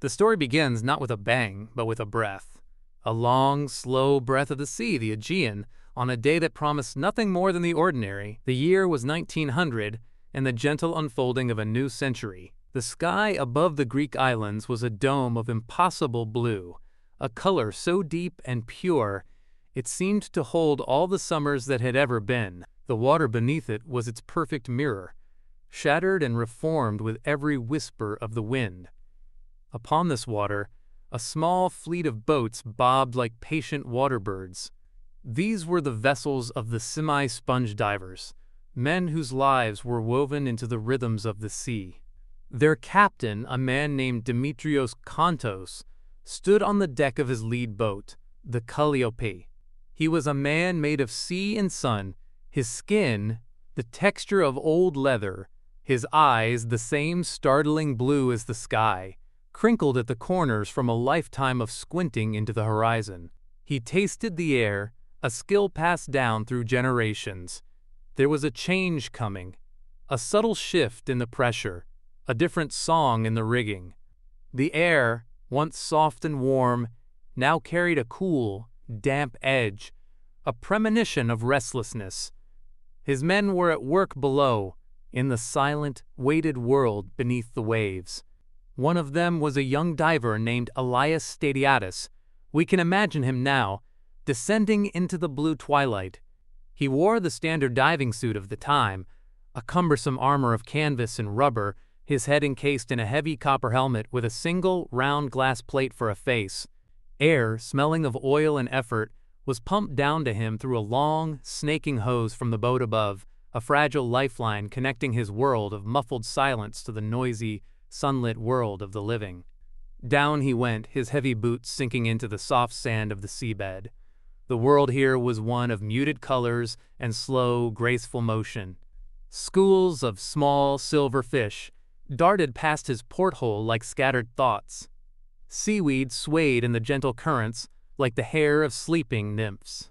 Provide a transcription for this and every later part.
The story begins not with a bang, but with a breath. A long, slow breath of the sea, the Aegean, on a day that promised nothing more than the ordinary. The year was 1900, and the gentle unfolding of a new century. The sky above the Greek islands was a dome of impossible blue, a color so deep and pure it seemed to hold all the summers that had ever been. The water beneath it was its perfect mirror, shattered and reformed with every whisper of the wind. Upon this water, a small fleet of boats bobbed like patient water birds. These were the vessels of the semi-sponge divers, men whose lives were woven into the rhythms of the sea. Their captain, a man named Demetrios Kontos, stood on the deck of his lead boat, the Calliope. He was a man made of sea and sun, his skin the texture of old leather, his eyes the same startling blue as the sky, crinkled at the corners from a lifetime of squinting into the horizon. He tasted the air, a skill passed down through generations. There was a change coming, a subtle shift in the pressure, a different song in the rigging. The air, once soft and warm, now carried a cool, damp edge, a premonition of restlessness. His men were at work below, in the silent, weighted world beneath the waves. One of them was a young diver named Elias Stadiatis. We can imagine him now, descending into the blue twilight. He wore the standard diving suit of the time, a cumbersome armor of canvas and rubber, his head encased in a heavy copper helmet with a single, round glass plate for a face. Air, smelling of oil and effort, was pumped down to him through a long, snaking hose from the boat above, a fragile lifeline connecting his world of muffled silence to the noisy, sunlit world of the living. Down he went, his heavy boots sinking into the soft sand of the seabed. The world here was one of muted colors and slow, graceful motion. Schools of small, silver fish darted past his porthole like scattered thoughts. Seaweed swayed in the gentle currents like the hair of sleeping nymphs.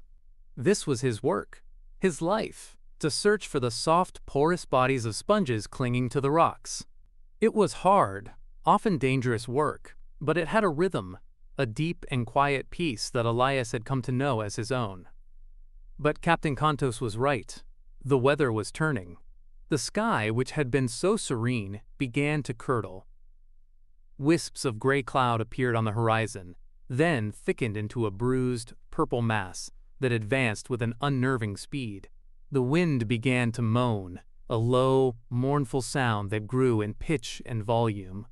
This was his work, his life, to search for the soft, porous bodies of sponges clinging to the rocks. It was hard, often dangerous work, but it had a rhythm, a deep and quiet peace that Elias had come to know as his own. But Captain Kontos was right. The weather was turning. The sky, which had been so serene, began to curdle. Wisps of gray cloud appeared on the horizon, then thickened into a bruised, purple mass that advanced with an unnerving speed. The wind began to moan, a low, mournful sound that grew in pitch and volume.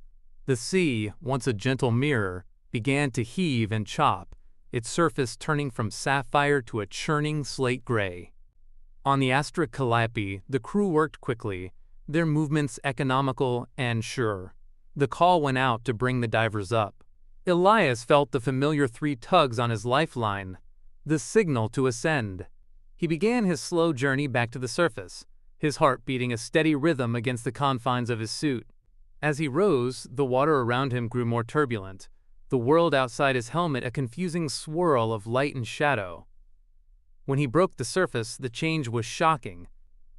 The sea, once a gentle mirror, began to heave and chop, its surface turning from sapphire to a churning slate gray. On the Calliope, the crew worked quickly, their movements economical and sure. The call went out to bring the divers up. Elias felt the familiar 3 tugs on his lifeline, the signal to ascend. He began his slow journey back to the surface, his heart beating a steady rhythm against the confines of his suit. As he rose, the water around him grew more turbulent, the world outside his helmet a confusing swirl of light and shadow. When he broke the surface, the change was shocking.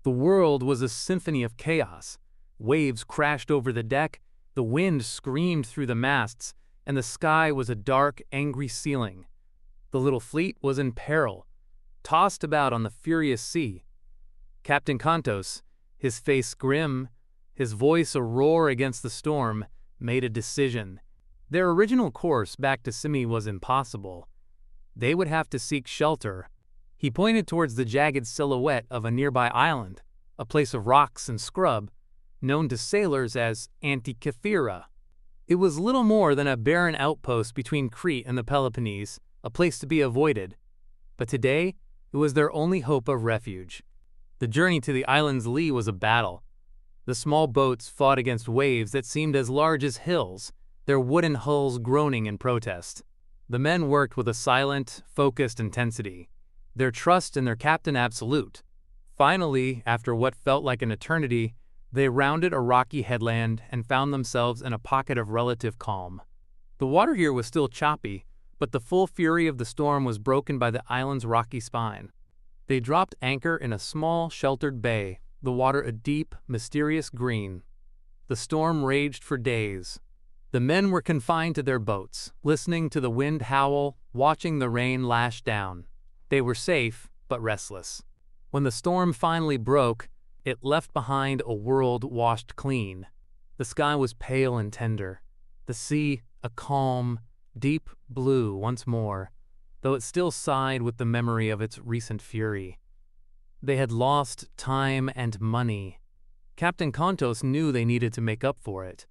The world was a symphony of chaos. Waves crashed over the deck, the wind screamed through the masts, and the sky was a dark, angry ceiling. The little fleet was in peril, tossed about on the furious sea. Captain Kontos, his face grim, his voice a roar against the storm, made a decision. Their original course back to Simi was impossible. They would have to seek shelter. He pointed towards the jagged silhouette of a nearby island, a place of rocks and scrub, known to sailors as Antikythera. It was little more than a barren outpost between Crete and the Peloponnese, a place to be avoided. But today, it was their only hope of refuge. The journey to the island's lee was a battle. The small boats fought against waves that seemed as large as hills, their wooden hulls groaning in protest. The men worked with a silent, focused intensity, their trust in their captain absolute. Finally, after what felt like an eternity, they rounded a rocky headland and found themselves in a pocket of relative calm. The water here was still choppy, but the full fury of the storm was broken by the island's rocky spine. They dropped anchor in a small, sheltered bay, the water a deep, mysterious green. The storm raged for days. The men were confined to their boats, listening to the wind howl, watching the rain lash down. They were safe, but restless. When the storm finally broke, it left behind a world washed clean. The sky was pale and tender. The sea, a calm, deep blue once more, though it still sighed with the memory of its recent fury. They had lost time and money. Captain Contos knew they needed to make up for it.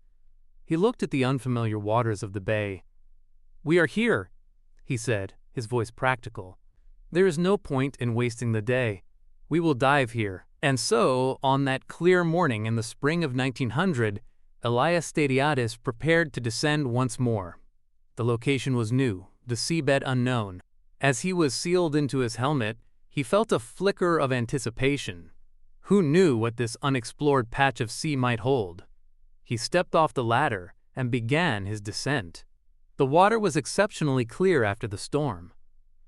He looked at the unfamiliar waters of the bay. "We are here," he said, his voice practical. "There is no point in wasting the day. We will dive here." And so, on that clear morning in the spring of 1900, Elias Stadiadis prepared to descend once more. The location was new, the seabed unknown. As he was sealed into his helmet, he felt a flicker of anticipation. Who knew what this unexplored patch of sea might hold? He stepped off the ladder and began his descent. The water was exceptionally clear after the storm.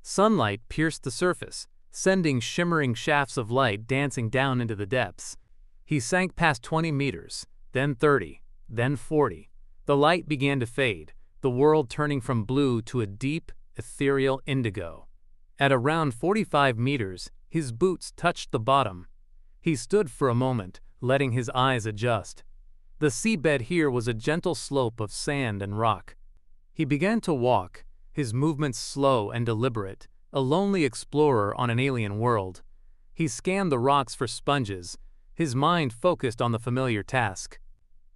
Sunlight pierced the surface, sending shimmering shafts of light dancing down into the depths. He sank past 20 meters, then 30, then 40. The light began to fade, the world turning from blue to a deep, ethereal indigo. At around 45 meters, his boots touched the bottom. He stood for a moment, letting his eyes adjust. The seabed here was a gentle slope of sand and rock. He began to walk, his movements slow and deliberate, a lonely explorer on an alien world. He scanned the rocks for sponges, his mind focused on the familiar task.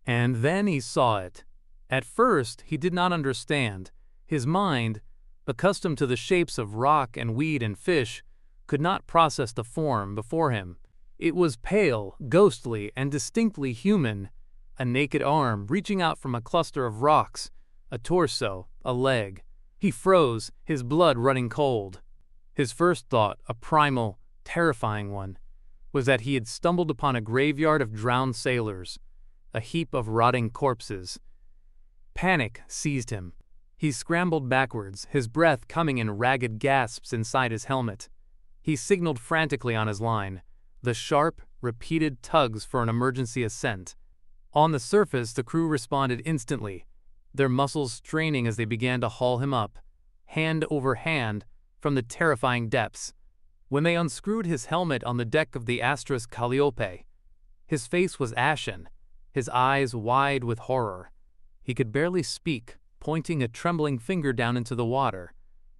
And then he saw it. At first, he did not understand. His mind, accustomed to the shapes of rock and weed and fish, could not process the form before him. It was pale, ghostly, and distinctly human. A naked arm reaching out from a cluster of rocks, a torso, a leg. He froze, his blood running cold. His first thought, a primal, terrifying one, was that he had stumbled upon a graveyard of drowned sailors, a heap of rotting corpses. Panic seized him. He scrambled backwards, his breath coming in ragged gasps inside his helmet. He signaled frantically on his line, the sharp, repeated tugs for an emergency ascent. On the surface, the crew responded instantly, their muscles straining as they began to haul him up, hand over hand, from the terrifying depths. When they unscrewed his helmet on the deck of the Astros Calliope, his face was ashen, his eyes wide with horror. He could barely speak, pointing a trembling finger down into the water.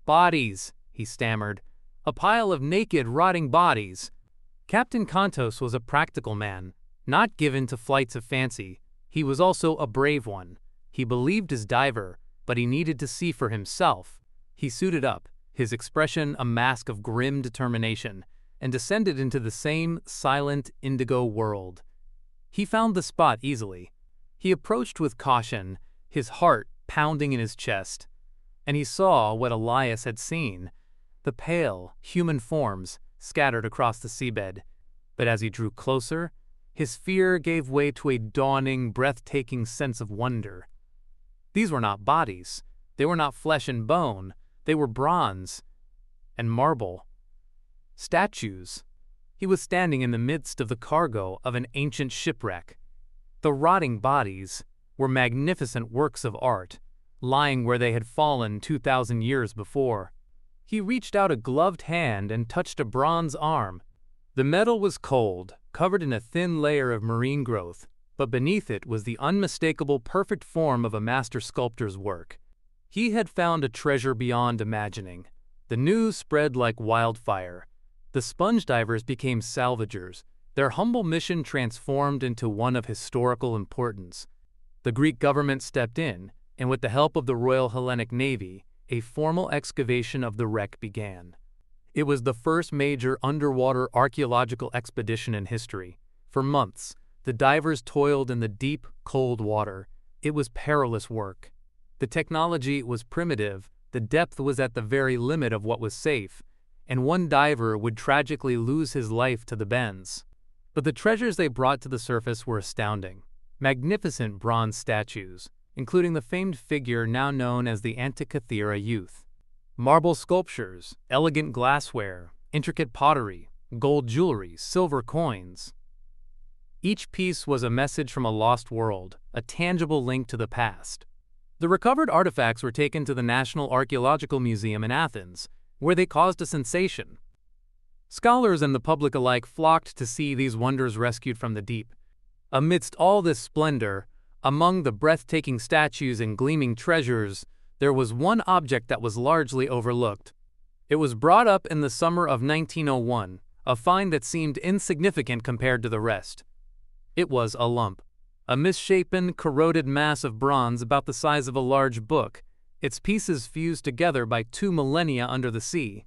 "Bodies," he stammered. "A pile of naked, rotting bodies." Captain Contos was a practical man, not given to flights of fancy. He was also a brave one. He believed his diver, but he needed to see for himself. He suited up, his expression a mask of grim determination, and descended into the same silent indigo world. He found the spot easily. He approached with caution, his heart pounding in his chest, and he saw what Elias had seen, the pale, human forms scattered across the seabed. But as he drew closer, his fear gave way to a dawning, breathtaking sense of wonder. These were not bodies. They were not flesh and bone. They were bronze and marble. Statues. He was standing in the midst of the cargo of an ancient shipwreck. The rotting bodies were magnificent works of art, lying where they had fallen 2,000 years before. He reached out a gloved hand and touched a bronze arm. The metal was cold, covered in a thin layer of marine growth, but beneath it was the unmistakable perfect form of a master sculptor's work. He had found a treasure beyond imagining. The news spread like wildfire. The sponge divers became salvagers, their humble mission transformed into one of historical importance. The Greek government stepped in, and with the help of the Royal Hellenic Navy, a formal excavation of the wreck began. It was the first major underwater archaeological expedition in history. For months, the divers toiled in the deep, cold water. It was perilous work. The technology was primitive, the depth was at the very limit of what was safe, and one diver would tragically lose his life to the bends. But the treasures they brought to the surface were astounding. Magnificent bronze statues, including the famed figure now known as the Antikythera youth. Marble sculptures, elegant glassware, intricate pottery, gold jewelry, silver coins. Each piece was a message from a lost world, a tangible link to the past. The recovered artifacts were taken to the National Archaeological Museum in Athens, where they caused a sensation. Scholars and the public alike flocked to see these wonders rescued from the deep. Amidst all this splendor, among the breathtaking statues and gleaming treasures, there was one object that was largely overlooked. It was brought up in the summer of 1901, a find that seemed insignificant compared to the rest. It was a lump, a misshapen, corroded mass of bronze about the size of a large book, its pieces fused together by 2 millennia under the sea.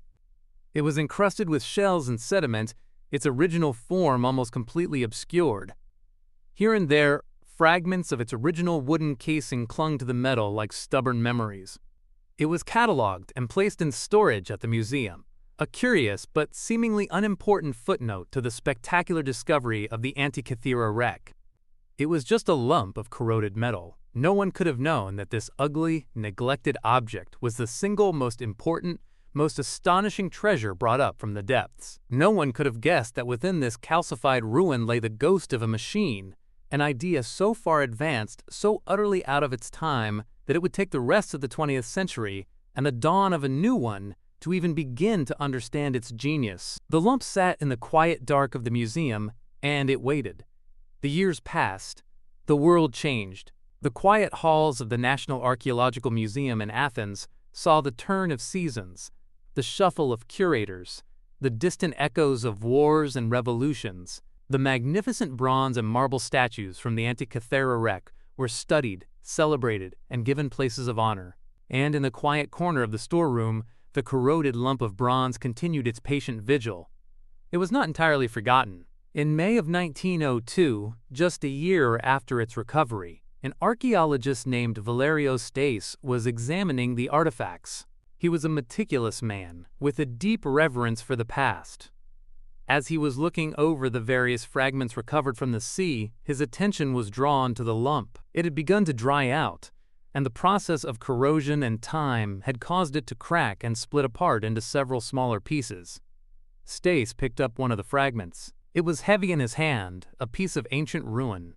It was encrusted with shells and sediment, its original form almost completely obscured. Here and there, fragments of its original wooden casing clung to the metal like stubborn memories. It was catalogued and placed in storage at the museum, a curious but seemingly unimportant footnote to the spectacular discovery of the Antikythera wreck. It was just a lump of corroded metal. No one could have known that this ugly, neglected object was the single most important, most astonishing treasure brought up from the depths. No one could have guessed that within this calcified ruin lay the ghost of a machine, an idea so far advanced, so utterly out of its time, that it would take the rest of the 20th century and the dawn of a new one to even begin to understand its genius. The lump sat in the quiet dark of the museum, and it waited. The years passed. The world changed. The quiet halls of the National Archaeological Museum in Athens saw the turn of seasons, the shuffle of curators, the distant echoes of wars and revolutions. The magnificent bronze and marble statues from the Antikythera wreck were studied, celebrated, and given places of honor. And in the quiet corner of the storeroom, the corroded lump of bronze continued its patient vigil. It was not entirely forgotten. In May of 1902, just a year after its recovery, an archaeologist named Valerio Stais was examining the artifacts. He was a meticulous man, with a deep reverence for the past. As he was looking over the various fragments recovered from the sea, his attention was drawn to the lump. It had begun to dry out, and the process of corrosion and time had caused it to crack and split apart into several smaller pieces. Stais picked up one of the fragments. It was heavy in his hand, a piece of ancient ruin.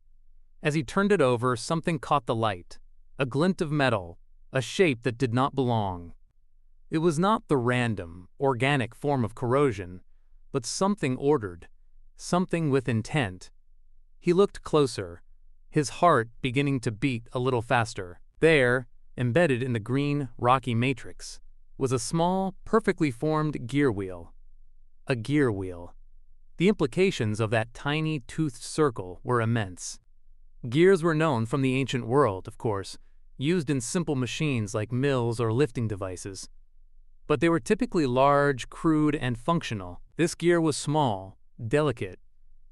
As he turned it over, something caught the light, a glint of metal, a shape that did not belong. It was not the random, organic form of corrosion, but something ordered, something with intent. He looked closer, his heart beginning to beat a little faster. There, embedded in the green, rocky matrix, was a small, perfectly formed gear wheel. A gear wheel. The implications of that tiny, toothed circle were immense. Gears were known from the ancient world, of course, used in simple machines like mills or lifting devices. But they were typically large, crude, and functional. This gear was small, delicate,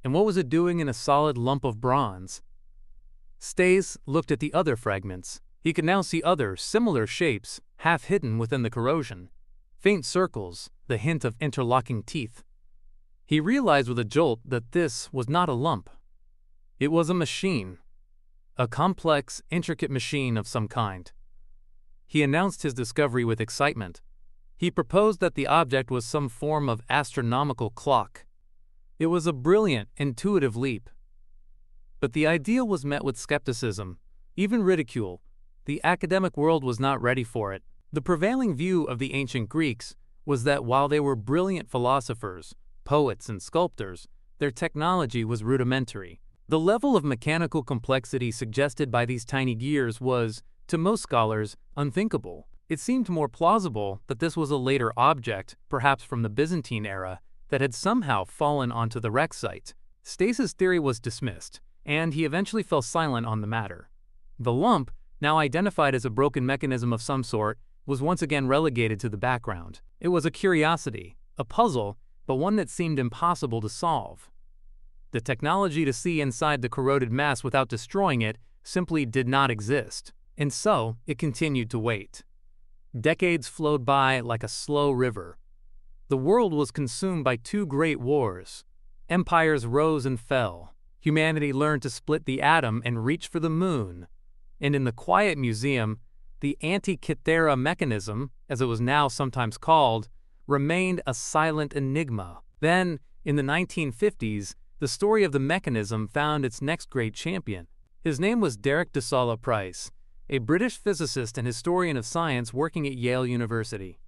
and what was it doing in a solid lump of bronze? Stais looked at the other fragments. He could now see other, similar shapes, half hidden within the corrosion. Faint circles, the hint of interlocking teeth. He realized with a jolt that this was not a lump. It was a machine. A complex, intricate machine of some kind. He announced his discovery with excitement. He proposed that the object was some form of astronomical clock. It was a brilliant, intuitive leap. But the idea was met with skepticism, even ridicule. The academic world was not ready for it. The prevailing view of the ancient Greeks was that while they were brilliant philosophers, poets, and sculptors, their technology was rudimentary. The level of mechanical complexity suggested by these tiny gears was, to most scholars, unthinkable. It seemed more plausible that this was a later object, perhaps from the Byzantine era, that had somehow fallen onto the wreck site. Stais's theory was dismissed, and he eventually fell silent on the matter. The lump, now identified as a broken mechanism of some sort, was once again relegated to the background. It was a curiosity, a puzzle, but one that seemed impossible to solve. The technology to see inside the corroded mass without destroying it simply did not exist, and so it continued to wait. Decades flowed by like a slow river. The world was consumed by two great wars. Empires rose and fell. Humanity learned to split the atom and reach for the moon. And in the quiet museum, the Antikythera Mechanism, as it was now sometimes called, remained a silent enigma. Then, in the 1950s, the story of the mechanism found its next great champion. His name was Derek de Solla Price, a British physicist and historian of science working at Yale University.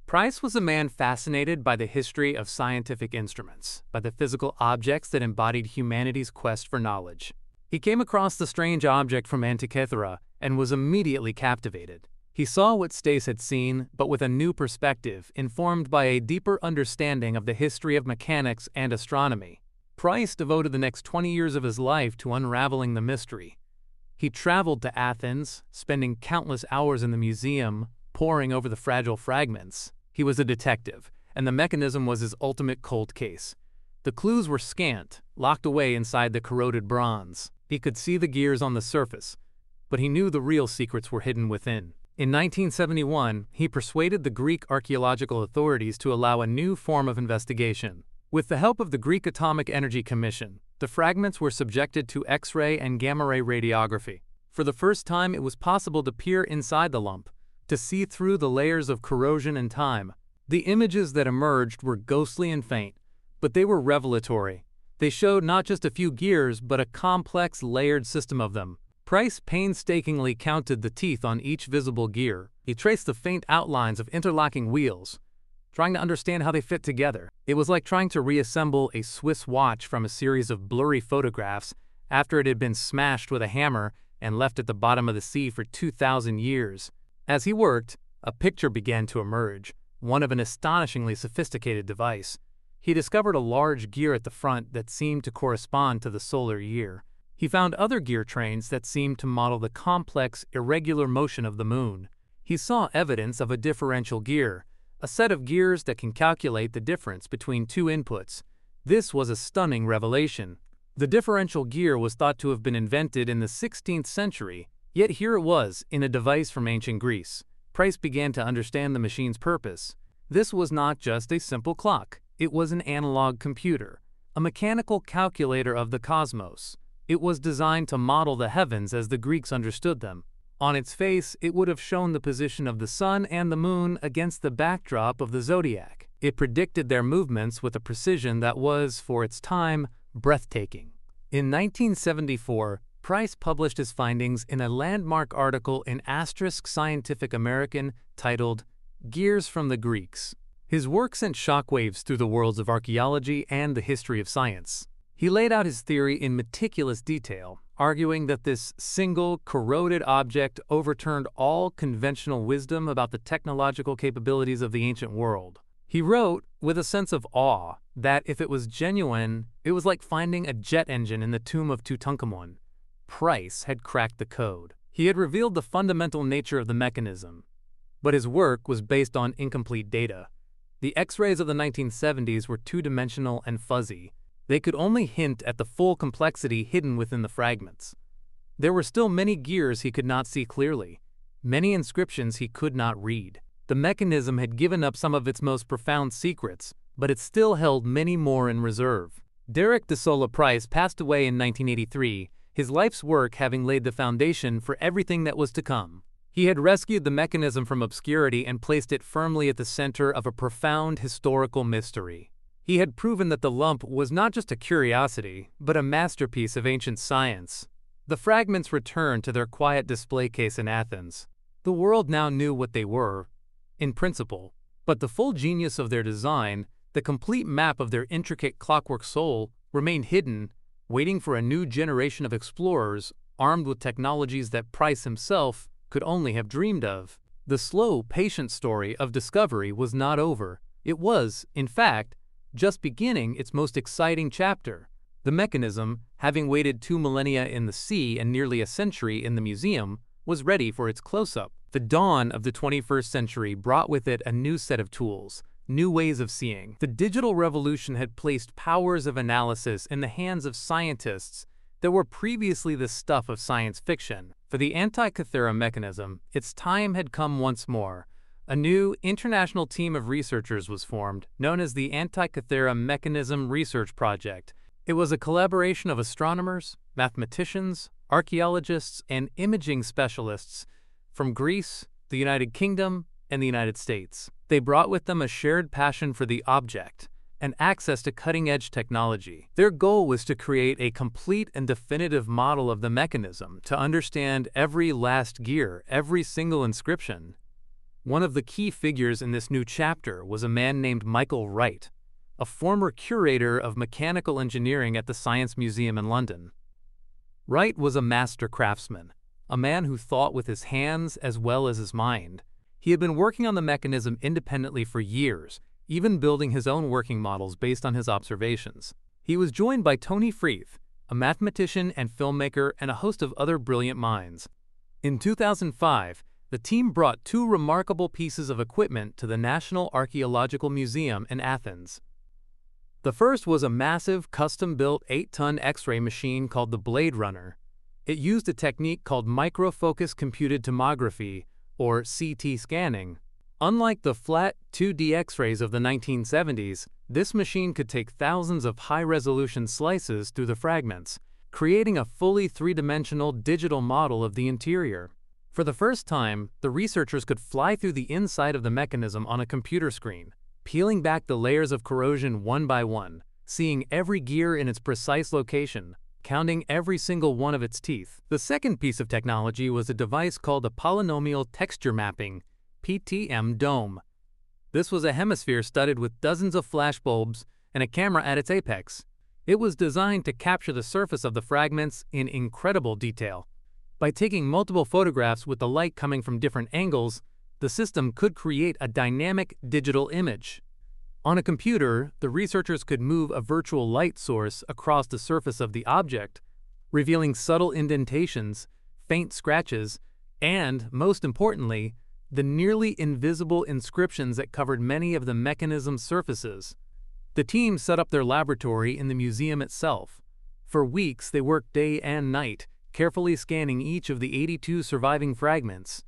Price was a man fascinated by the history of scientific instruments, by the physical objects that embodied humanity's quest for knowledge. He came across the strange object from Antikythera and was immediately captivated. He saw what Stace had seen, but with a new perspective, informed by a deeper understanding of the history of mechanics and astronomy. Price devoted the next 20 years of his life to unraveling the mystery. He traveled to Athens, spending countless hours in the museum, poring over the fragile fragments. He was a detective, and the mechanism was his ultimate cold case. The clues were scant, locked away inside the corroded bronze. He could see the gears on the surface, but he knew the real secrets were hidden within. In 1971, he persuaded the Greek archaeological authorities to allow a new form of investigation. With the help of the Greek Atomic Energy Commission, the fragments were subjected to X-ray and gamma-ray radiography. For the first time, it was possible to peer inside the lump, to see through the layers of corrosion and time. The images that emerged were ghostly and faint, but they were revelatory. They showed not just a few gears, but a complex, layered system of them. Price painstakingly counted the teeth on each visible gear. He traced the faint outlines of interlocking wheels, trying to understand how they fit together. It was like trying to reassemble a Swiss watch from a series of blurry photographs after it had been smashed with a hammer and left at the bottom of the sea for 2,000 years. As he worked, a picture began to emerge, one of an astonishingly sophisticated device. He discovered a large gear at the front that seemed to correspond to the solar year. He found other gear trains that seemed to model the complex, irregular motion of the moon. He saw evidence of a differential gear, a set of gears that can calculate the difference between two inputs. This was a stunning revelation. The differential gear was thought to have been invented in the 16th century, yet here it was, in a device from ancient Greece. Price began to understand the machine's purpose. This was not just a simple clock. It was an analog computer, a mechanical calculator of the cosmos. It was designed to model the heavens as the Greeks understood them. On its face, it would have shown the position of the sun and the moon against the backdrop of the zodiac. It predicted their movements with a precision that was, for its time, breathtaking. In 1974, Price published his findings in a landmark article in Scientific American titled Gears from the Greeks. His work sent shockwaves through the worlds of archaeology and the history of science. He laid out his theory in meticulous detail, arguing that this single, corroded object overturned all conventional wisdom about the technological capabilities of the ancient world. He wrote, with a sense of awe, that if it was genuine, it was like finding a jet engine in the tomb of Tutankhamun. Price had cracked the code. He had revealed the fundamental nature of the mechanism, but his work was based on incomplete data. The X-rays of the 1970s were two-dimensional and fuzzy. They could only hint at the full complexity hidden within the fragments. There were still many gears he could not see clearly, many inscriptions he could not read. The mechanism had given up some of its most profound secrets, but it still held many more in reserve. Derek de Solla Price passed away in 1983, his life's work having laid the foundation for everything that was to come. He had rescued the mechanism from obscurity and placed it firmly at the center of a profound historical mystery. He had proven that the lump was not just a curiosity, but a masterpiece of ancient science. The fragments returned to their quiet display case in Athens. The world now knew what they were, in principle, but the full genius of their design, the complete map of their intricate clockwork soul, remained hidden, waiting for a new generation of explorers armed with technologies that Price himself could only have dreamed of. The slow, patient story of discovery was not over. It was, in fact, just beginning its most exciting chapter. The mechanism, having waited 2 millennia in the sea and nearly a century in the museum, was ready for its close-up. The dawn of the 21st century brought with it a new set of tools, new ways of seeing. The digital revolution had placed powers of analysis in the hands of scientists that were previously the stuff of science fiction. For the Antikythera Mechanism, its time had come once more. A new international team of researchers was formed, known as the Antikythera Mechanism Research Project. It was a collaboration of astronomers, mathematicians, archaeologists, and imaging specialists from Greece, the United Kingdom, and the United States. They brought with them a shared passion for the object, and access to cutting-edge technology. Their goal was to create a complete and definitive model of the mechanism, to understand every last gear, every single inscription. One of the key figures in this new chapter was a man named Michael Wright, a former curator of mechanical engineering at the Science Museum in London. Wright was a master craftsman, a man who thought with his hands as well as his mind. He had been working on the mechanism independently for years, even building his own working models based on his observations. He was joined by Tony Freeth, a mathematician and filmmaker, and a host of other brilliant minds. In 2005, the team brought two remarkable pieces of equipment to the National Archaeological Museum in Athens. The first was a massive, custom-built 8-ton X-ray machine called the Blade Runner. It used a technique called microfocus computed tomography, or CT scanning. Unlike the flat 2D X-rays of the 1970s, this machine could take thousands of high-resolution slices through the fragments, creating a fully three-dimensional digital model of the interior. For the first time, the researchers could fly through the inside of the mechanism on a computer screen, peeling back the layers of corrosion one by one, seeing every gear in its precise location, counting every single one of its teeth. The second piece of technology was a device called a polynomial texture mapping (PTM) dome. This was a hemisphere studded with dozens of flashbulbs and a camera at its apex. It was designed to capture the surface of the fragments in incredible detail. By taking multiple photographs with the light coming from different angles, the system could create a dynamic digital image. On a computer, the researchers could move a virtual light source across the surface of the object, revealing subtle indentations, faint scratches, and, most importantly, the nearly invisible inscriptions that covered many of the mechanism's surfaces. The team set up their laboratory in the museum itself. For weeks, they worked day and night, carefully scanning each of the 82 surviving fragments.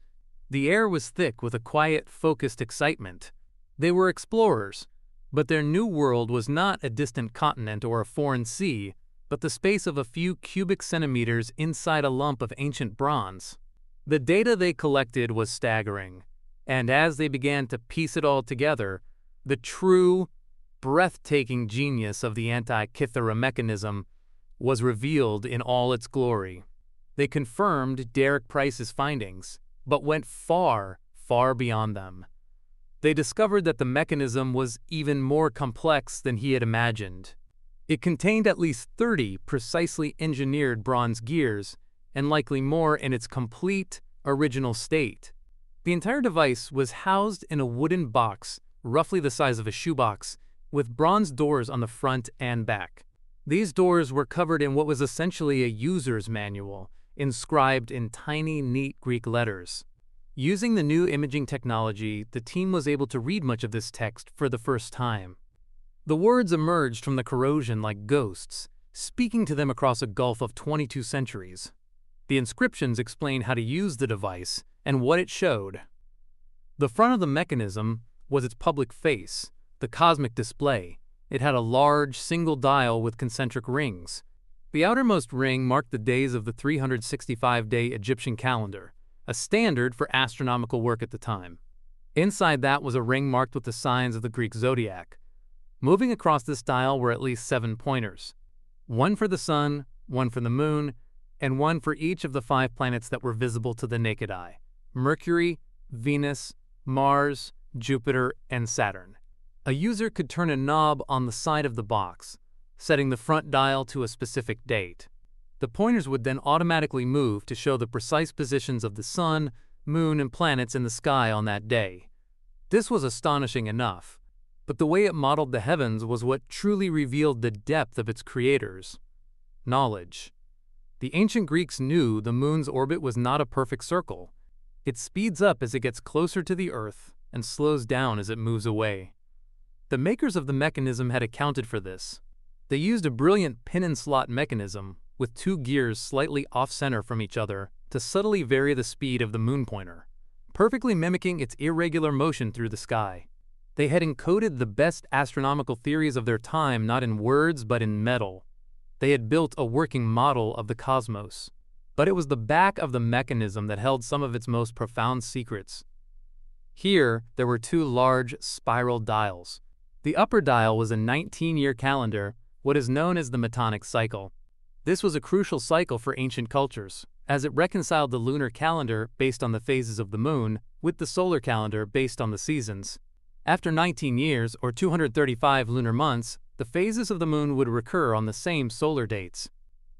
The air was thick with a quiet, focused excitement. They were explorers, but their new world was not a distant continent or a foreign sea, but the space of a few cubic centimeters inside a lump of ancient bronze. The data they collected was staggering, and as they began to piece it all together, the true, breathtaking genius of the Antikythera Mechanism was revealed in all its glory. They confirmed Derek Price's findings, but went far, far beyond them. They discovered that the mechanism was even more complex than he had imagined. It contained at least 30 precisely engineered bronze gears, and likely more in its complete, original state. The entire device was housed in a wooden box, roughly the size of a shoebox, with bronze doors on the front and back. These doors were covered in what was essentially a user's manual, inscribed in tiny, neat Greek letters. Using the new imaging technology, the team was able to read much of this text for the first time. The words emerged from the corrosion like ghosts, speaking to them across a gulf of 22 centuries. The inscriptions explained how to use the device and what it showed. The front of the mechanism was its public face, the cosmic display. It had a large, single dial with concentric rings. The outermost ring marked the days of the 365-day Egyptian calendar, a standard for astronomical work at the time. Inside that was a ring marked with the signs of the Greek zodiac. Moving across this dial were at least 7 pointers, one for the sun, one for the moon, and one for each of the 5 planets that were visible to the naked eye: Mercury, Venus, Mars, Jupiter, and Saturn. A user could turn a knob on the side of the box, setting the front dial to a specific date. The pointers would then automatically move to show the precise positions of the sun, moon, and planets in the sky on that day. This was astonishing enough, but the way it modeled the heavens was what truly revealed the depth of its creators. Knowledge. The ancient Greeks knew the moon's orbit was not a perfect circle. It speeds up as it gets closer to the Earth and slows down as it moves away. The makers of the mechanism had accounted for this. They used a brilliant pin-and-slot mechanism with 2 gears slightly off-center from each other to subtly vary the speed of the moon pointer, perfectly mimicking its irregular motion through the sky. They had encoded the best astronomical theories of their time not in words but in metal. They had built a working model of the cosmos. But it was the back of the mechanism that held some of its most profound secrets. Here, there were 2 large, spiral dials. The upper dial was a 19-year calendar, what is known as the Metonic cycle. This was a crucial cycle for ancient cultures, as it reconciled the lunar calendar based on the phases of the moon with the solar calendar based on the seasons. After 19 years, or 235 lunar months, the phases of the moon would recur on the same solar dates.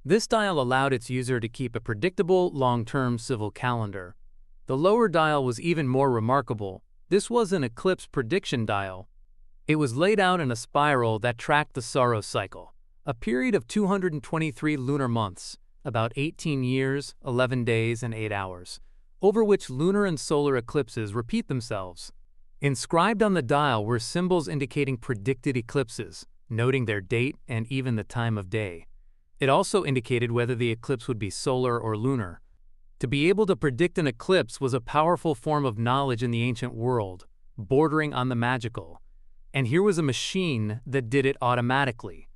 This dial allowed its user to keep a predictable, long-term civil calendar. The lower dial was even more remarkable. This was an eclipse prediction dial. It was laid out in a spiral that tracked the Saros cycle, a period of 223 lunar months, about 18 years, 11 days, and 8 hours, over which lunar and solar eclipses repeat themselves. Inscribed on the dial were symbols indicating predicted eclipses, noting their date and even the time of day. It also indicated whether the eclipse would be solar or lunar. To be able to predict an eclipse was a powerful form of knowledge in the ancient world, bordering on the magical. And here was a machine that did it automatically.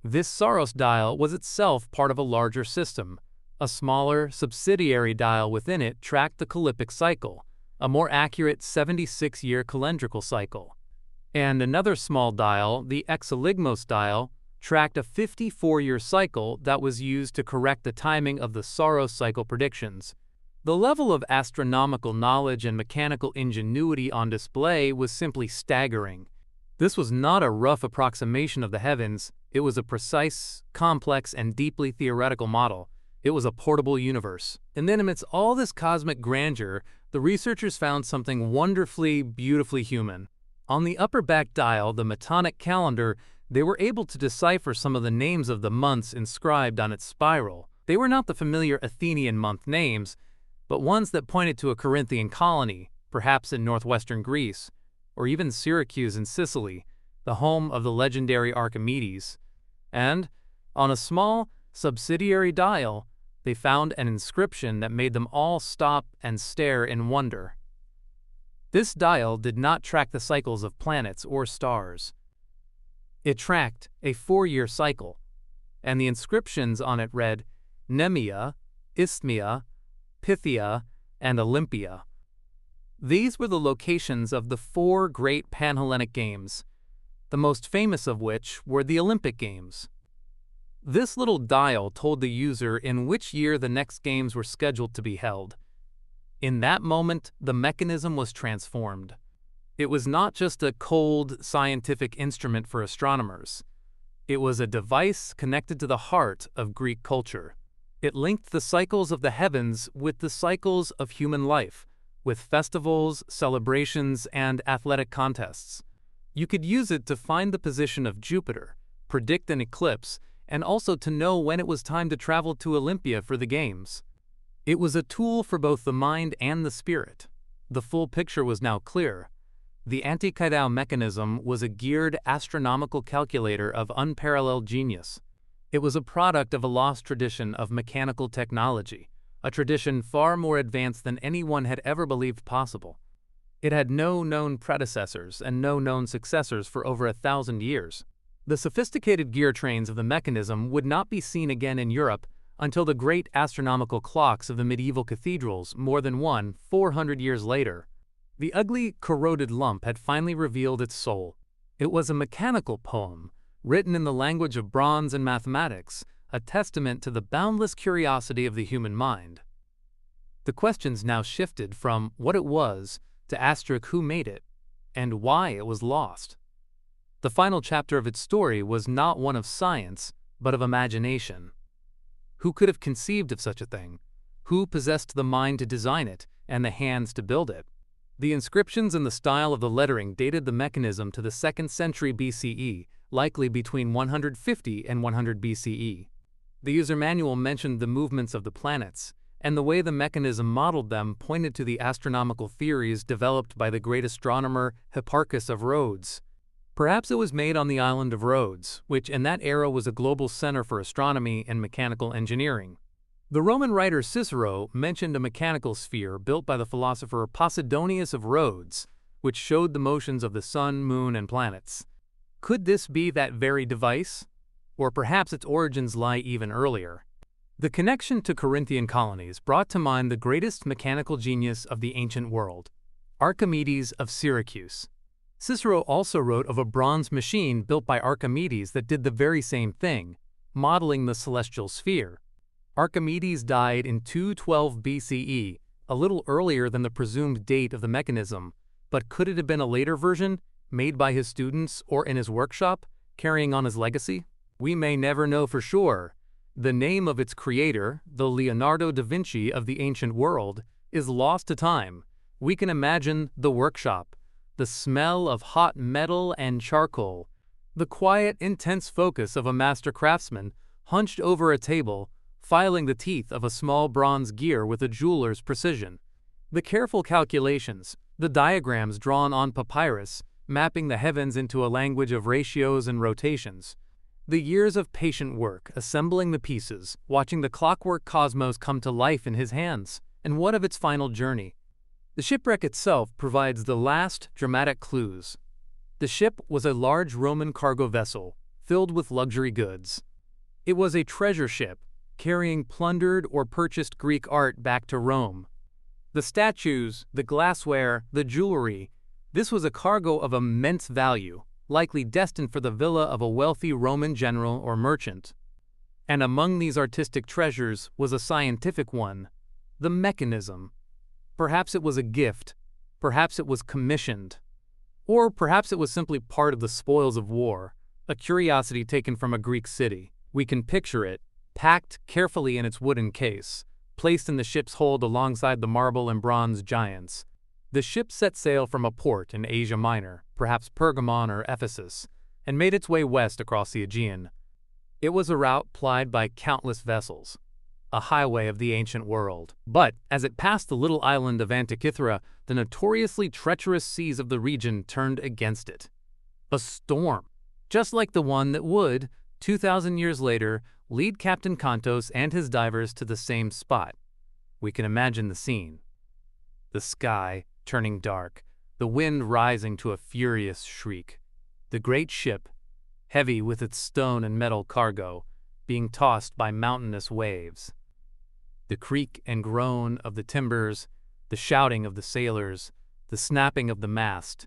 This Saros dial was itself part of a larger system. A smaller, subsidiary dial within it tracked the Calippic cycle, a more accurate 76-year calendrical cycle. And another small dial, the Exeligmos dial, tracked a 54-year cycle that was used to correct the timing of the Saros cycle predictions. The level of astronomical knowledge and mechanical ingenuity on display was simply staggering. This was not a rough approximation of the heavens, it was a precise, complex, and deeply theoretical model. It was a portable universe. And then amidst all this cosmic grandeur, the researchers found something wonderfully, beautifully human. On the upper back dial, the Metonic calendar, they were able to decipher some of the names of the months inscribed on its spiral. They were not the familiar Athenian month names, but ones that pointed to a Corinthian colony, perhaps in northwestern Greece, or even Syracuse in Sicily, the home of the legendary Archimedes. And, on a small, subsidiary dial, they found an inscription that made them all stop and stare in wonder. This dial did not track the cycles of planets or stars. It tracked a 4-year cycle, and the inscriptions on it read Nemea, Isthmia, Pythia, and Olympia. These were the locations of the 4 great Panhellenic Games, the most famous of which were the Olympic Games. This little dial told the user in which year the next games were scheduled to be held. In that moment, the mechanism was transformed. It was not just a cold, scientific instrument for astronomers. It was a device connected to the heart of Greek culture. It linked the cycles of the heavens with the cycles of human life, with festivals, celebrations, and athletic contests. You could use it to find the position of Jupiter, predict an eclipse, and also to know when it was time to travel to Olympia for the games. It was a tool for both the mind and the spirit. The full picture was now clear. The Antikythera Mechanism was a geared astronomical calculator of unparalleled genius. It was a product of a lost tradition of mechanical technology, a tradition far more advanced than anyone had ever believed possible. It had no known predecessors and no known successors for over 1,000 years. The sophisticated gear trains of the mechanism would not be seen again in Europe until the great astronomical clocks of the medieval cathedrals more than 400 years later. The ugly, corroded lump had finally revealed its soul. It was a mechanical poem, written in the language of bronze and mathematics, a testament to the boundless curiosity of the human mind. The questions now shifted from what it was to who made it, and why it was lost. The final chapter of its story was not one of science, but of imagination. Who could have conceived of such a thing? Who possessed the mind to design it and the hands to build it? The inscriptions and the style of the lettering dated the mechanism to the 2nd century BCE, likely between 150 and 100 BCE. The user manual mentioned the movements of the planets, and the way the mechanism modeled them pointed to the astronomical theories developed by the great astronomer Hipparchus of Rhodes. Perhaps it was made on the island of Rhodes, which in that era was a global center for astronomy and mechanical engineering. The Roman writer Cicero mentioned a mechanical sphere built by the philosopher Posidonius of Rhodes, which showed the motions of the sun, moon, and planets. Could this be that very device? Or perhaps its origins lie even earlier. The connection to Corinthian colonies brought to mind the greatest mechanical genius of the ancient world, Archimedes of Syracuse. Cicero also wrote of a bronze machine built by Archimedes that did the very same thing, modeling the celestial sphere. Archimedes died in 212 BCE, a little earlier than the presumed date of the mechanism, but could it have been a later version, made by his students or in his workshop, carrying on his legacy? We may never know for sure. The name of its creator, the Leonardo da Vinci of the ancient world, is lost to time. We can imagine the workshop, the smell of hot metal and charcoal, the quiet, intense focus of a master craftsman hunched over a table, filing the teeth of a small bronze gear with a jeweler's precision. The careful calculations, the diagrams drawn on papyrus, mapping the heavens into a language of ratios and rotations. The years of patient work, assembling the pieces, watching the clockwork cosmos come to life in his hands. And what of its final journey? The shipwreck itself provides the last dramatic clues. The ship was a large Roman cargo vessel, filled with luxury goods. It was a treasure ship, carrying plundered or purchased Greek art back to Rome. The statues, the glassware, the jewelry, this was a cargo of immense value, likely destined for the villa of a wealthy Roman general or merchant. And among these artistic treasures was a scientific one, the mechanism. Perhaps it was a gift, perhaps it was commissioned, or perhaps it was simply part of the spoils of war, a curiosity taken from a Greek city. We can picture it, packed carefully in its wooden case, placed in the ship's hold alongside the marble and bronze giants. The ship set sail from a port in Asia Minor, perhaps Pergamon or Ephesus, and made its way west across the Aegean. It was a route plied by countless vessels, a highway of the ancient world. But as it passed the little island of Antikythera, the notoriously treacherous seas of the region turned against it. A storm, just like the one that would, 2,000 years later, lead Captain Kantos and his divers to the same spot. We can imagine the scene. The sky turning dark, the wind rising to a furious shriek. The great ship, heavy with its stone and metal cargo, being tossed by mountainous waves. The creak and groan of the timbers, the shouting of the sailors, the snapping of the mast.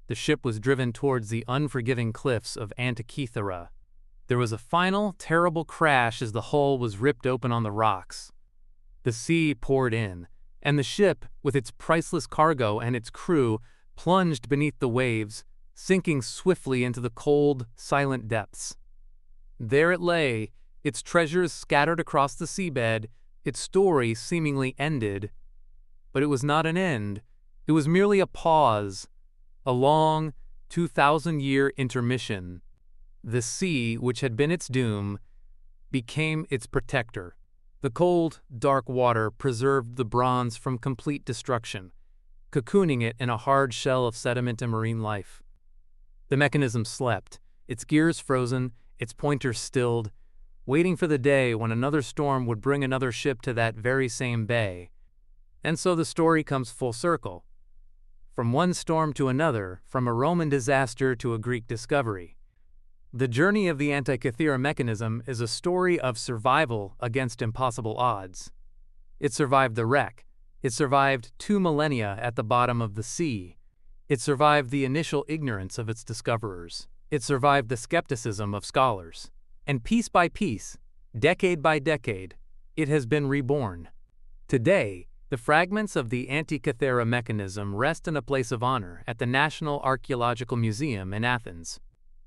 The ship was driven towards the unforgiving cliffs of Antikythera. There was a final, terrible crash as the hull was ripped open on the rocks. The sea poured in, and the ship, with its priceless cargo and its crew, plunged beneath the waves, sinking swiftly into the cold, silent depths. There it lay, its treasures scattered across the seabed, its story seemingly ended. But it was not an end. It was merely a pause, a long, 2,000-year intermission. The sea, which had been its doom, became its protector. The cold, dark water preserved the bronze from complete destruction, cocooning it in a hard shell of sediment and marine life. The mechanism slept, its gears frozen, its pointers stilled, waiting for the day when another storm would bring another ship to that very same bay. And so the story comes full circle. From one storm to another, from a Roman disaster to a Greek discovery. The journey of the Antikythera Mechanism is a story of survival against impossible odds. It survived the wreck. It survived 2 millennia at the bottom of the sea. It survived the initial ignorance of its discoverers. It survived the skepticism of scholars. And piece by piece, decade by decade, it has been reborn. Today, the fragments of the Antikythera Mechanism rest in a place of honor at the National Archaeological Museum in Athens.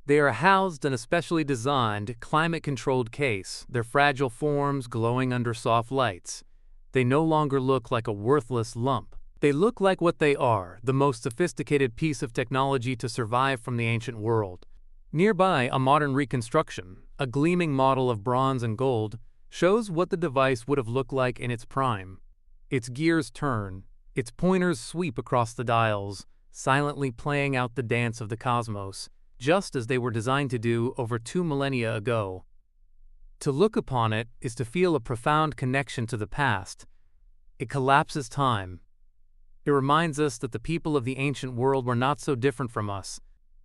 They are housed in a specially designed, climate-controlled case, their fragile forms glowing under soft lights. They no longer look like a worthless lump. They look like what they are, the most sophisticated piece of technology to survive from the ancient world. Nearby, a modern reconstruction, a gleaming model of bronze and gold, shows what the device would have looked like in its prime. Its gears turn, its pointers sweep across the dials, silently playing out the dance of the cosmos, just as they were designed to do over 2 millennia ago. To look upon it is to feel a profound connection to the past. It collapses time. It reminds us that the people of the ancient world were not so different from us.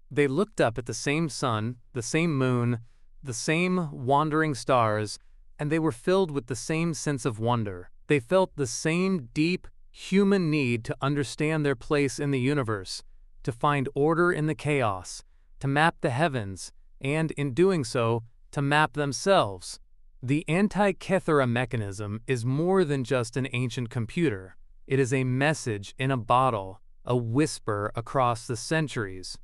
They looked up at the same sun, the same moon, the same wandering stars, and they were filled with the same sense of wonder. They felt the same deep, human need to understand their place in the universe, to find order in the chaos, to map the heavens, and, in doing so, to map themselves. The Antikythera Mechanism is more than just an ancient computer. It is a message in a bottle, a whisper across the centuries.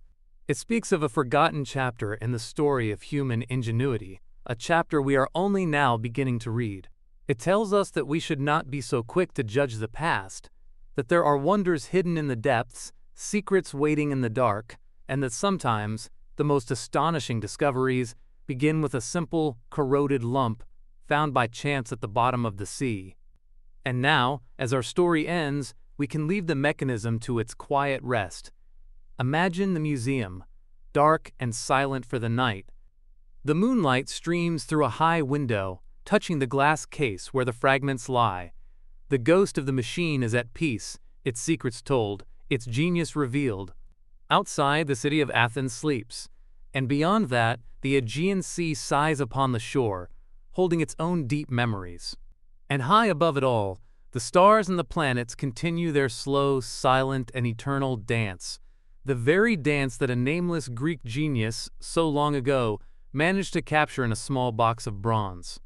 It speaks of a forgotten chapter in the story of human ingenuity, a chapter we are only now beginning to read. It tells us that we should not be so quick to judge the past, that there are wonders hidden in the depths, secrets waiting in the dark, and that sometimes the most astonishing discoveries begin with a simple, corroded lump found by chance at the bottom of the sea. And now, as our story ends, we can leave the mechanism to its quiet rest. Imagine the museum, dark and silent for the night. The moonlight streams through a high window, touching the glass case where the fragments lie. The ghost of the machine is at peace, its secrets told, its genius revealed. Outside, the city of Athens sleeps, and beyond that, the Aegean Sea sighs upon the shore, holding its own deep memories. And high above it all, the stars and the planets continue their slow, silent, and eternal dance, the very dance that a nameless Greek genius, so long ago, managed to capture in a small box of bronze.